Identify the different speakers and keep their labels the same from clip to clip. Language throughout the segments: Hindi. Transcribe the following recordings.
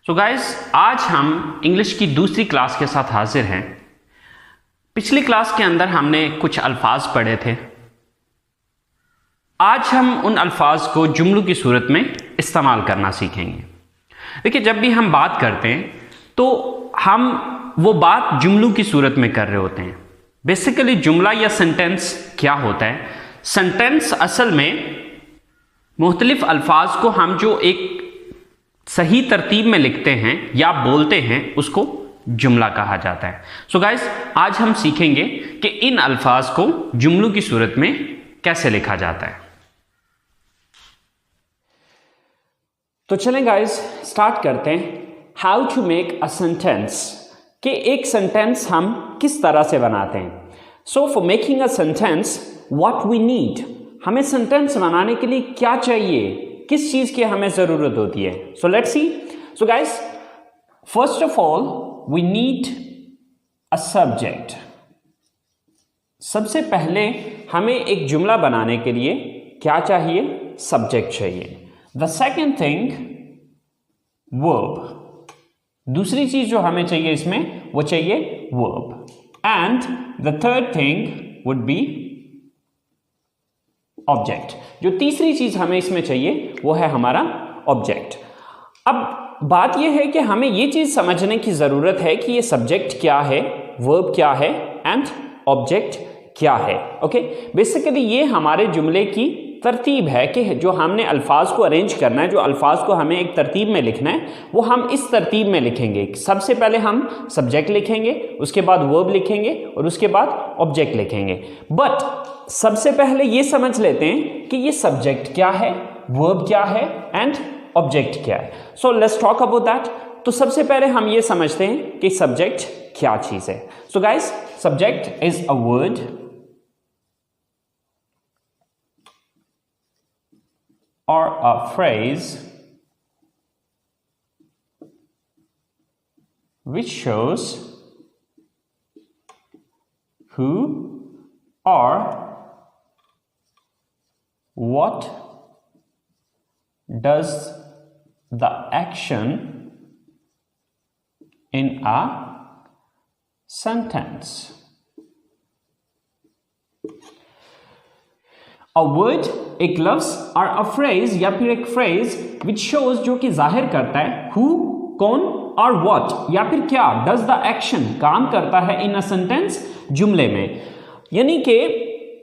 Speaker 1: सो गाइस, आज हम इंग्लिश की दूसरी क्लास के साथ हाजिर हैं। पिछली क्लास के अंदर हमने कुछ अल्फाज पढ़े थे। आज हम उन अल्फाज को जुमलों की सूरत में इस्तेमाल करना सीखेंगे। देखिए, जब भी हम बात करते हैं तो हम वो बात जुमलों की सूरत में कर रहे होते हैं। बेसिकली जुमला या सेंटेंस क्या होता है? सेंटेंस असल में मुख्तलिफ अल्फाज को हम जो एक सही तरतीब में लिखते हैं या बोलते हैं उसको जुमला कहा जाता है। सो गाइस, आज हम सीखेंगे कि इन अल्फाज को जुमलों की सूरत में कैसे लिखा जाता है। तो चलें गाइस, स्टार्ट करते हैं। How to make a sentence, कि एक सेंटेंस हम किस तरह से बनाते हैं। So for making a sentence what we need, हमें सेंटेंस बनाने के लिए क्या चाहिए, किस चीज की हमें जरूरत होती है। So let's see. So guys, first of all we need a subject. सबसे पहले हमें एक जुमला बनाने के लिए क्या चाहिए? सब्जेक्ट चाहिए। द सेकेंड थिंग वर्ब, दूसरी चीज जो हमें चाहिए इसमें वो चाहिए verb. And the third thing would be object. जो तीसरी चीज हमें इसमें चाहिए वो है हमारा ऑब्जेक्ट। अब बात यह है कि हमें ये चीज समझने की जरूरत है कि ये सब्जेक्ट क्या है, वर्ब क्या है एंड ऑब्जेक्ट क्या है। ओके, बेसिकली ये हमारे जुमले की तरतीब है कि जो हमने अल्फाज को अरेंज करना है, जो अल्फाज को हमें एक तरतीब में लिखना है वो हम इस तरतीब में लिखेंगे। सबसे पहले हम सब्जेक्ट लिखेंगे, उसके बाद वर्ब लिखेंगे और उसके बाद ऑब्जेक्ट लिखेंगे। बट सबसे पहले ये समझ लेते हैं कि ये सब्जेक्ट क्या है, वर्ब क्या है एंड ऑब्जेक्ट क्या है। So let's talk about that. तो सबसे पहले हम ये समझते हैं कि सब्जेक्ट क्या चीज है। So guys, subject is a word or a phrase which shows who or what does the action in a sentence. A word, एक लफ्ज और a phrase या फिर एक phrase which shows, जो कि जाहिर करता है who, कौन, और what या फिर क्या does the action, काम करता है in a sentence, जुमले में। यानी कि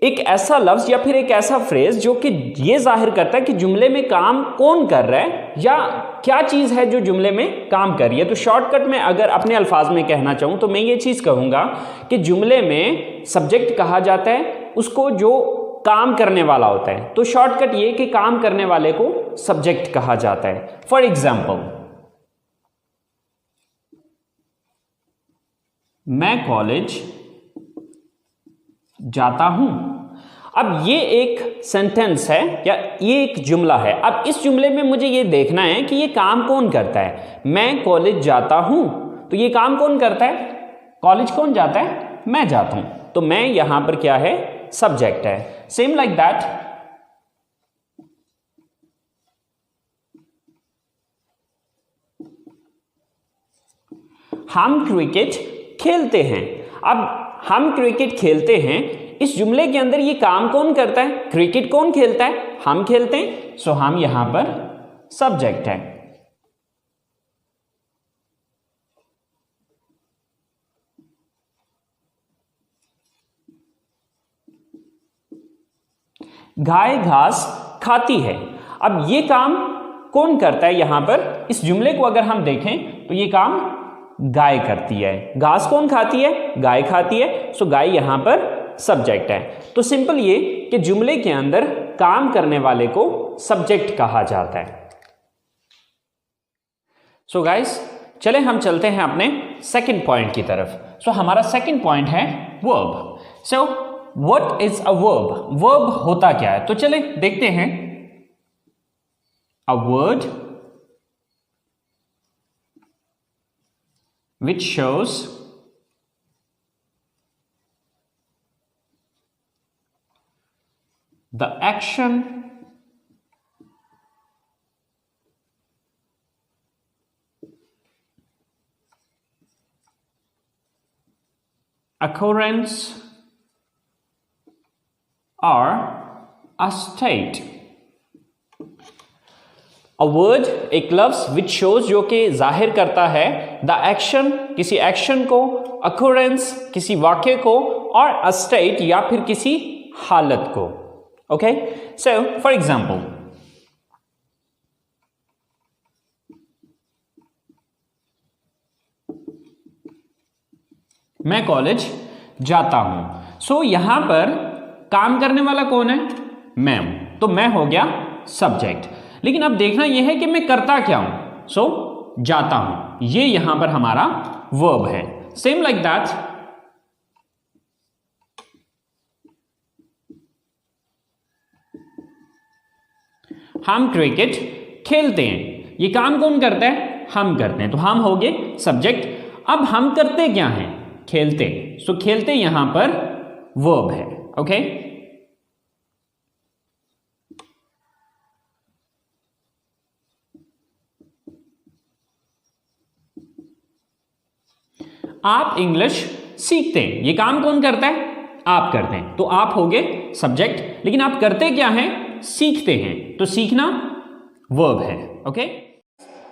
Speaker 1: एक ऐसा लफ्ज या फिर एक ऐसा फ्रेज जो कि ये जाहिर करता है कि जुमले में काम कौन कर रहा है या क्या चीज है जो जुमले में काम कर रही है। तो शॉर्टकट में अगर अपने अल्फाज में कहना चाहूं तो मैं ये चीज कहूंगा कि जुमले में सब्जेक्ट कहा जाता है उसको जो काम करने वाला होता है। तो शॉर्टकट ये कि काम करने वाले को सब्जेक्ट कहा जाता है। फॉर एग्जाम्पल, मैं कॉलेज जाता हूं। अब ये एक सेंटेंस है या ये एक जुमला है। अब इस जुमले में मुझे ये देखना है कि ये काम कौन करता है। मैं कॉलेज जाता हूं, तो ये काम कौन करता है? कॉलेज कौन जाता है? मैं जाता हूं। तो मैं यहां पर क्या है? सब्जेक्ट है। सेम लाइक दैट, हम क्रिकेट खेलते हैं। अब हम क्रिकेट खेलते हैं, इस जुमले के अंदर ये काम कौन करता है? क्रिकेट कौन खेलता है? हम खेलते हैं। सो हम यहां पर सब्जेक्ट है। गाय घास खाती है। अब ये काम कौन करता है? यहां पर इस जुमले को अगर हम देखें तो ये काम गाय करती है। घास कौन खाती है? गाय खाती है। सो गाय यहां पर सब्जेक्ट है। तो सिंपल ये कि जुमले के अंदर काम करने वाले को सब्जेक्ट कहा जाता है। सो गाइस, चले हम चलते हैं अपने सेकंड पॉइंट की तरफ। सो हमारा सेकंड पॉइंट है verb. So what is a verb? Verb होता क्या है? तो चले देखते हैं। A word which shows the action occurrence or a state. A word, एक लफ्ज which shows, जो कि जाहिर करता है the action, किसी एक्शन को, occurrence, किसी वाक्य को, और a state, या फिर किसी हालत को. Okay, so for example, मैं कॉलेज जाता हूं. सो यहां पर काम करने वाला कौन है? मैं हूं. तो मैं हो गया सब्जेक्ट. लेकिन अब देखना यह है कि मैं करता क्या हूं. सो जाता हूं, ये यहां पर हमारा वर्ब है. सेम लाइक दैट, हम क्रिकेट खेलते हैं. ये काम कौन करता है? हम करते हैं. तो हम हो गए सब्जेक्ट. अब हम करते क्या हैं? खेलते. सो खेलते यहां पर वर्ब है. ओके, आप इंग्लिश सीखते हैं. ये काम कौन करता है? आप करते हैं. तो आप हो गए सब्जेक्ट. लेकिन आप करते क्या हैं? सीखते हैं. तो सीखना वर्ब है. ओके,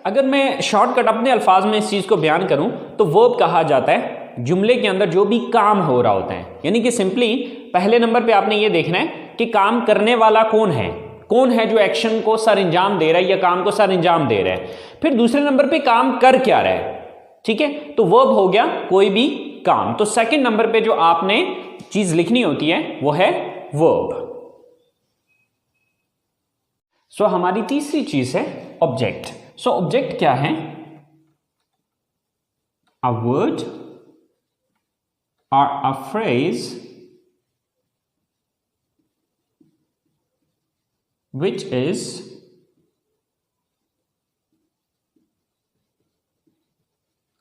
Speaker 1: अगर मैं शॉर्टकट अपने अल्फाज में इस चीज को बयान करूं तो वर्ब कहा जाता है जुमले के अंदर जो भी काम हो रहा होता है. यानी कि सिंपली पहले नंबर पे आपने ये देखना है कि काम करने वाला कौन है. कौन है जो एक्शन को सर अंजाम दे रहा है या काम को सर अंजाम दे रहा है. फिर दूसरे नंबर पे काम कर क्या रहा है. ठीक है, तो वर्ब हो गया कोई भी काम. तो सेकंड नंबर पे जो आपने चीज लिखनी होती है वो है वर्ब. सो हमारी तीसरी चीज है ऑब्जेक्ट. सो ऑब्जेक्ट क्या है? A word or a phrase which is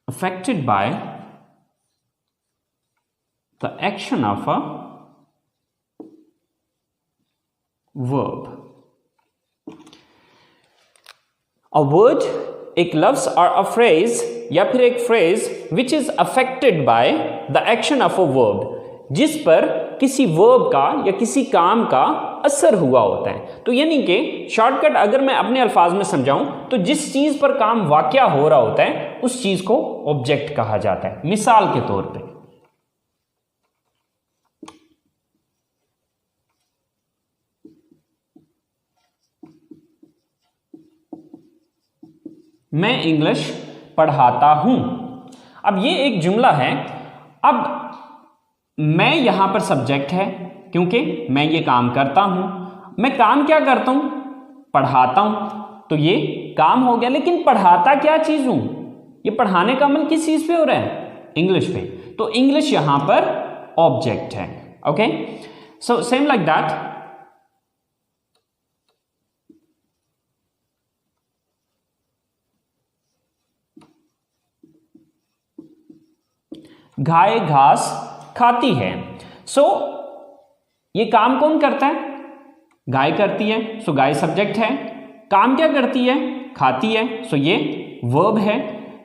Speaker 1: affected by the action of a verb. A word, एक लफ्ज, और अ फ्रेज, या फिर एक phrase which is affected by the action of a verb, जिस पर किसी वर्ब का या किसी काम का असर हुआ होता है. तो यानी कि शॉर्टकट अगर मैं अपने अल्फाज में समझाऊं तो जिस चीज पर काम वाकया हो रहा होता है उस चीज को ऑब्जेक्ट कहा जाता है. मिसाल के तौर पे मैं इंग्लिश पढ़ाता हूं. अब ये एक जुमला है. अब मैं यहां पर सब्जेक्ट है क्योंकि मैं ये काम करता हूं. मैं काम क्या करता हूं? पढ़ाता हूं. तो ये काम हो गया. लेकिन पढ़ाता क्या चीज हूं? ये पढ़ाने का अमल किस चीज पे हो रहा है? इंग्लिश पे. तो इंग्लिश यहां पर ऑब्जेक्ट है. Okay, so same like that, गाय घास खाती है. सो ये काम कौन करता है? गाय करती है. सो गाय सब्जेक्ट है. काम क्या करती है? खाती है. सो ये वर्ब है.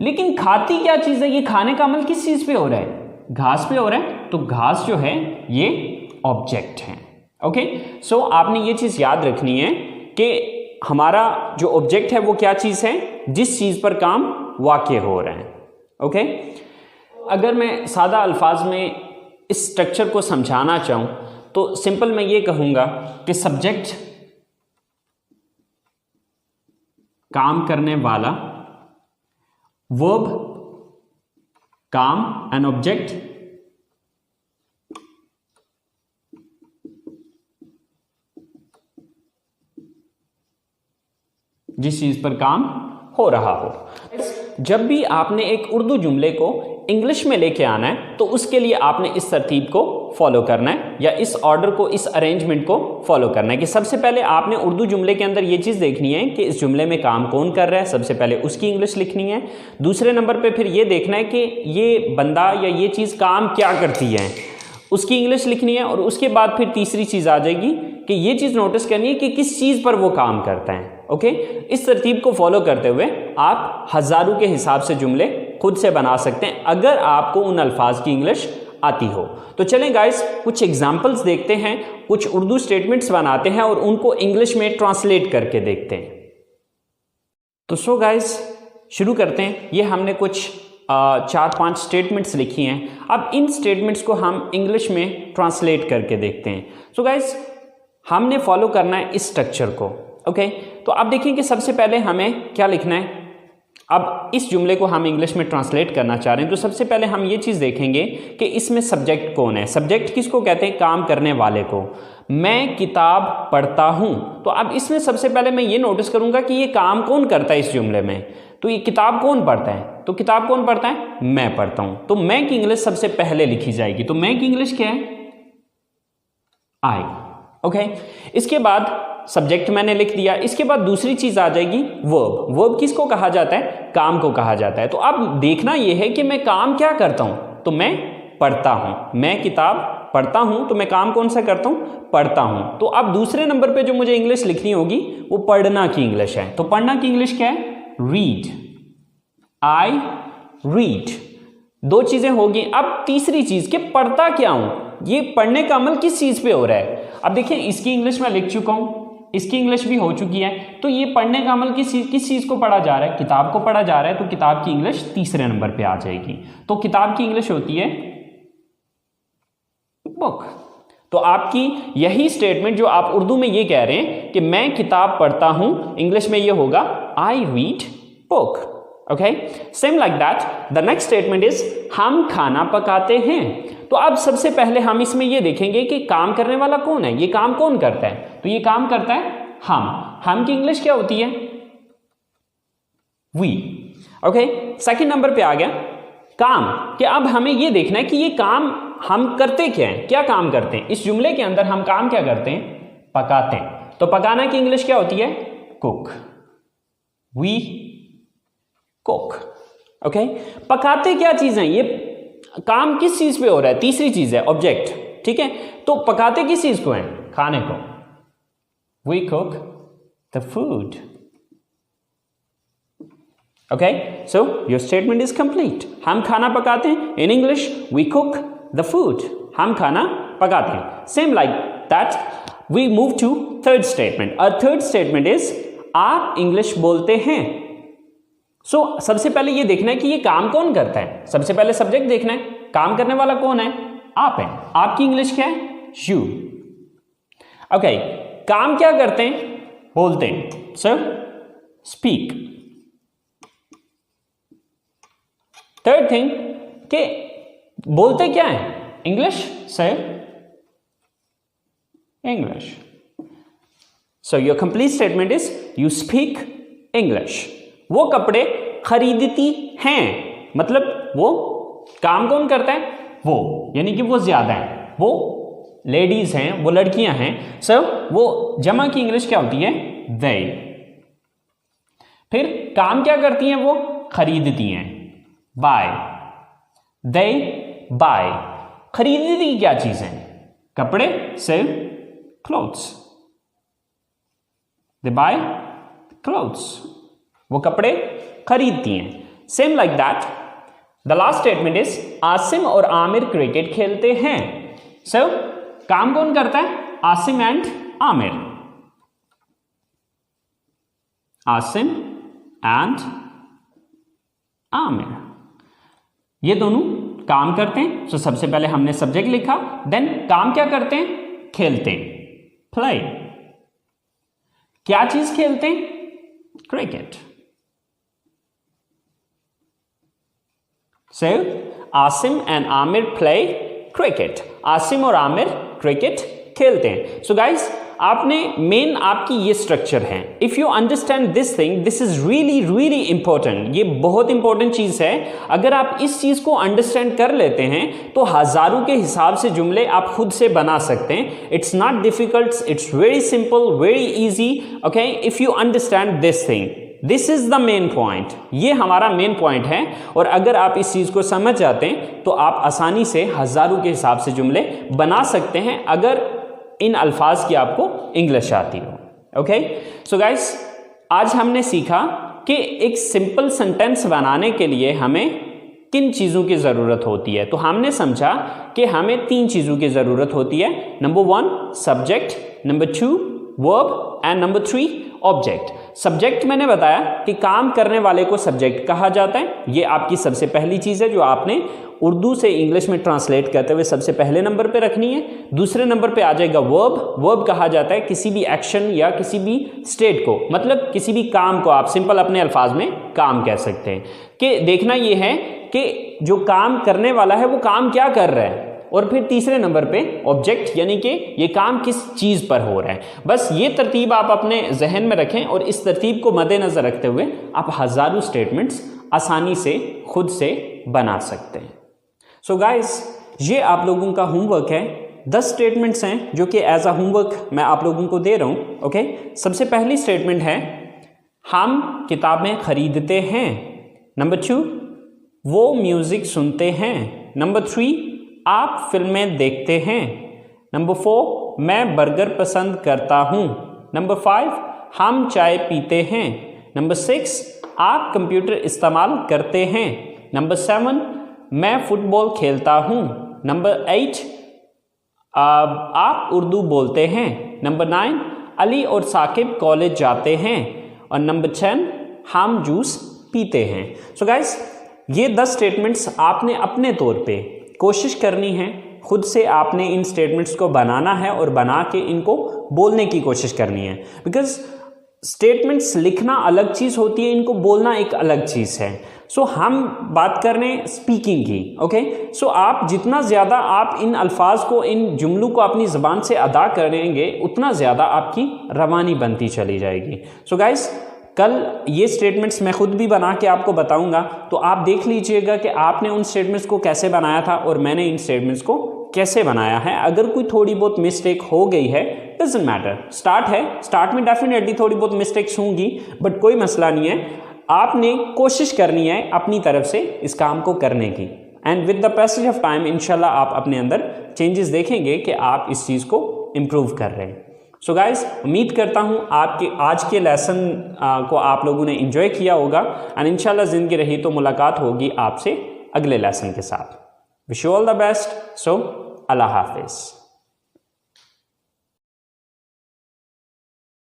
Speaker 1: लेकिन खाती क्या चीज है? ये खाने का अमल किस चीज पे हो रहा है? घास पे हो रहा है. तो घास जो है ये ऑब्जेक्ट है. ओके, सो आपने ये चीज याद रखनी है कि हमारा जो ऑब्जेक्ट है वो क्या चीज है? जिस चीज पर काम वाक़या हो रहा है. ओके, अगर मैं सादा अल्फाज में इस स्ट्रक्चर को समझाना चाहूं तो सिंपल मैं ये कहूंगा कि सब्जेक्ट काम करने वाला, वर्ब काम, एन ऑब्जेक्ट जिस चीज पर काम हो रहा हो. जब भी आपने एक उर्दू जुमले को इंग्लिश में लेके आना है तो उसके लिए आपने इस तरतीब को फॉलो करना है, या इस ऑर्डर को, इस अरेंजमेंट को फॉलो करना है कि सबसे पहले आपने उर्दू जुमले के अंदर ये चीज़ देखनी है कि इस जुमले में काम कौन कर रहा है. सबसे पहले उसकी इंग्लिश लिखनी है. दूसरे नंबर पे फिर ये देखना है कि ये बंदा या ये चीज़ काम क्या करती है, उसकी इंग्लिश लिखनी है. और उसके बाद फिर तीसरी चीज़ आ जाएगी कि ये चीज़ नोटिस करनी है कि किस चीज़ पर वो काम करता है. ओके, इस तरतीब को फॉलो करते हुए आप हज़ारों के हिसाब से जुमले खुद से बना सकते हैं अगर आपको उन अल्फाज की इंग्लिश आती हो। तो चलें गाइस, कुछ एग्जाम्पल्स देखते हैं, कुछ उर्दू स्टेटमेंट्स बनाते हैं और उनको इंग्लिश में ट्रांसलेट करके देखते हैं। तो सो गाइस शुरू करते हैं। ये हमने कुछ 4-5 स्टेटमेंट्स लिखी हैं। अब इन स्टेटमेंट्स को हम इंग्लिश में ट्रांसलेट करके देखते हैं। सो गाइस हमने फॉलो करना है इस स्ट्रक्चर को। ओके, तो अब देखें कि सबसे पहले हमें क्या लिखना है। अब इस जुमले को हम इंग्लिश में ट्रांसलेट करना चाह रहे हैं, तो सबसे पहले हम ये चीज़ देखेंगे कि इसमें सब्जेक्ट कौन है। सब्जेक्ट किसको कहते हैं? काम करने वाले को। मैं किताब पढ़ता हूँ, तो अब इसमें सबसे पहले मैं ये नोटिस करूँगा कि ये काम कौन करता है इस जुमले में। तो ये किताब कौन पढ़ता है? तो किताब कौन पढ़ता है? मैं पढ़ता हूँ। तो मैं की इंग्लिश सबसे पहले लिखी जाएगी। तो मैं की इंग्लिश क्या है? आई। ओके, इसके बाद सब्जेक्ट मैंने लिख दिया। इसके बाद दूसरी चीज आ जाएगी वर्ब। वर्ब किसको कहा जाता है? काम को कहा जाता है। तो अब देखना यह है कि मैं काम क्या करता हूं। तो मैं पढ़ता हूं। मैं किताब पढ़ता हूं, तो मैं काम कौन सा करता हूं? पढ़ता हूं। तो अब दूसरे नंबर पे जो मुझे इंग्लिश लिखनी होगी वो पढ़ना की इंग्लिश है। तो पढ़ना की इंग्लिश क्या है? रीड। I read. दो चीजें होगी। अब तीसरी चीज के पढ़ता क्या हूं, ये पढ़ने का अमल किस चीज पे हो रहा है। अब देखिए इसकी इंग्लिश में लिख चुका हूं, इसकी इंग्लिश भी हो चुकी है। तो ये पढ़ने का अमल किस चीज को पढ़ा जा रहा है? किताब को पढ़ा जा रहा है। तो किताब की इंग्लिश तीसरे नंबर पे आ जाएगी। तो किताब की इंग्लिश होती है बुक। तो आपकी यही स्टेटमेंट जो आप उर्दू में ये कह रहे हैं कि मैं किताब पढ़ता हूं, इंग्लिश में ये होगा I read book. Okay, same like that the next statement is हम खाना पकाते हैं। तो अब सबसे पहले हम इसमें ये देखेंगे कि काम करने वाला कौन है, ये काम कौन करता है। तो ये काम करता है हम की इंग्लिश क्या होती है? वी। ओके, सेकंड नंबर पे आ गया काम। कि अब हमें ये देखना है कि ये काम हम करते क्या हैं, क्या काम करते हैं। इस जुमले के अंदर हम काम क्या करते हैं? पकाते हैं। तो पकाना की इंग्लिश क्या होती है? कुक। We cook. ओके, पकाते क्या चीज है? ये काम किस चीज पे हो रहा है? तीसरी चीज है ऑब्जेक्ट। ठीक है, तो पकाते किस चीज को है? खाने को। We cook the food. Okay, so your statement is complete. हम खाना पकाते हैं। In English we cook the food. हम खाना पकाते हैं। Same like that we move to third statement. और थर्ड स्टेटमेंट इज आप इंग्लिश बोलते हैं। सो सबसे पहले ये देखना है कि ये काम कौन करता है। सबसे पहले सब्जेक्ट देखना है, काम करने वाला कौन है? आप है। आपकी इंग्लिश क्या है? यू। ओके, काम क्या करते हैं? बोलते हैं। Sir speak. थर्ड थिंग कि बोलते क्या है? English. Sir English. So your complete statement is you speak English. वो कपड़े खरीदती हैं, मतलब वो काम कौन करता है? वो, यानी कि वो ज्यादा है, वो लेडीज हैं, वो लड़कियां हैं। सो वो जमा की इंग्लिश क्या होती है? दे। फिर काम क्या करती हैं? वो खरीदती हैं। बाय। दे बाय। खरीदती क्या चीज है? कपड़े। से क्लोथ्स। दे बाय क्लोथ्स। वो कपड़े खरीदती हैं। Same like that the last statement is Asim और आमिर क्रिकेट खेलते हैं। सो काम कौन करता है? आसिम एंड आमिर। आसिम एंड आमिर, ये दोनों काम करते हैं। सो सबसे पहले हमने सब्जेक्ट लिखा, देन काम क्या करते हैं? खेलते हैं। प्ले। क्या चीज खेलते हैं? Cricket. So, Asim and Aamir play cricket. Asim और आमिर क्रिकेट खेलते हैं। सो गाइस, आपने मेन आपकी ये स्ट्रक्चर है। If you understand this thing, this is really really important. ये बहुत इंपॉर्टेंट चीज है। अगर आप इस चीज को अंडरस्टैंड कर लेते हैं तो हजारों के हिसाब से जुमले आप खुद से बना सकते हैं। It's not difficult, it's very simple, very easy. Okay, if you understand this thing, this is the main point. ये हमारा मेन पॉइंट है। और अगर आप इस चीज को समझ जाते हैं तो आप आसानी से हजारों के हिसाब से जुमले बना सकते हैं, अगर इन अल्फाज की आपको इंग्लिश आती हो। ओके, सो गाइस, आज हमने सीखा कि एक सिंपल सेंटेंस बनाने के लिए हमें किन चीज़ों की ज़रूरत होती है? तो हमने समझा कि हमें 3 चीज़ों की ज़रूरत होती है। Number 1 subject, number 2 verb and number 3 object. Subject मैंने बताया कि काम करने वाले को सब्जेक्ट कहा जाता है। ये आपकी सबसे पहली चीज़ है जो आपने उर्दू से इंग्लिश में ट्रांसलेट करते हुए सबसे पहले नंबर पे रखनी है। दूसरे नंबर पे आ जाएगा वर्ब। वर्ब कहा जाता है किसी भी एक्शन या किसी भी स्टेट को, मतलब किसी भी काम को आप सिंपल अपने अल्फाज में काम कह सकते हैं। कि देखना ये है कि जो काम करने वाला है वो काम क्या कर रहा है, और फिर तीसरे नंबर पे ऑब्जेक्ट, यानी कि ये काम किस चीज़ पर हो रहा है। बस ये तरतीब आप अपने जहन में रखें और इस तरतीब को मद्देनज़र रखते हुए आप हज़ारों स्टेटमेंट्स आसानी से खुद से बना सकते हैं। सो गाइस, ये आप लोगों का होमवर्क है। 10 स्टेटमेंट्स हैं जो कि एज अ होमवर्क मैं आप लोगों को दे रहा हूँ। ओके, सबसे पहली स्टेटमेंट है हम किताबें खरीदते हैं। नंबर 2 वो म्यूज़िक सुनते हैं। नंबर 3 आप फिल्में देखते हैं। नंबर 4 मैं बर्गर पसंद करता हूँ। नंबर 5 हम चाय पीते हैं। नंबर 6 आप कंप्यूटर इस्तेमाल करते हैं। नंबर 7 मैं फुटबॉल खेलता हूँ। नंबर 8 आप उर्दू बोलते हैं। नंबर 9 अली और साकिब कॉलेज जाते हैं। और नंबर 10 हम जूस पीते हैं। सो गाइस, ये 10 स्टेटमेंट्स आपने अपने तौर पे कोशिश करनी है, खुद से आपने इन स्टेटमेंट्स को बनाना है और बना के इनको बोलने की कोशिश करनी है। बिकॉज स्टेटमेंट्स लिखना अलग चीज़ होती है, इनको बोलना एक अलग चीज़ है। सो हम बात कर रहे हैं स्पीकिंग की। ओके, सो आप जितना ज़्यादा आप इन अल्फाज को, इन जुमलों को अपनी ज़बान से अदा करेंगे, उतना ज़्यादा आपकी रवानी बनती चली जाएगी। सो गाइस, कल ये स्टेटमेंट्स मैं खुद भी बना के आपको बताऊंगा, तो आप देख लीजिएगा कि आपने उन स्टेटमेंट्स को कैसे बनाया था और मैंने इन स्टेटमेंट्स को कैसे बनाया है। अगर कोई थोड़ी बहुत मिस्टेक हो गई है, डजंट मैटर, स्टार्ट है, स्टार्ट में डेफिनेटली थोड़ी बहुत मिस्टेक्स होंगी, बट कोई मसला नहीं है। आपने कोशिश करनी है अपनी तरफ से इस काम को करने की, and with the passage of time इंशाल्लाह आप अपने अंदर चेंजेस देखेंगे कि आप इस चीज़ को इम्प्रूव कर रहे हैं। सो गाइस, उम्मीद करता हूँ आपके आज के लेसन को आप लोगों ने एंजॉय किया होगा, एंड इंशाल्लाह ज़िंदगी रही तो मुलाकात होगी आपसे अगले लेसन के साथ। Wish you all the best. So अल्लाह हाफिज़।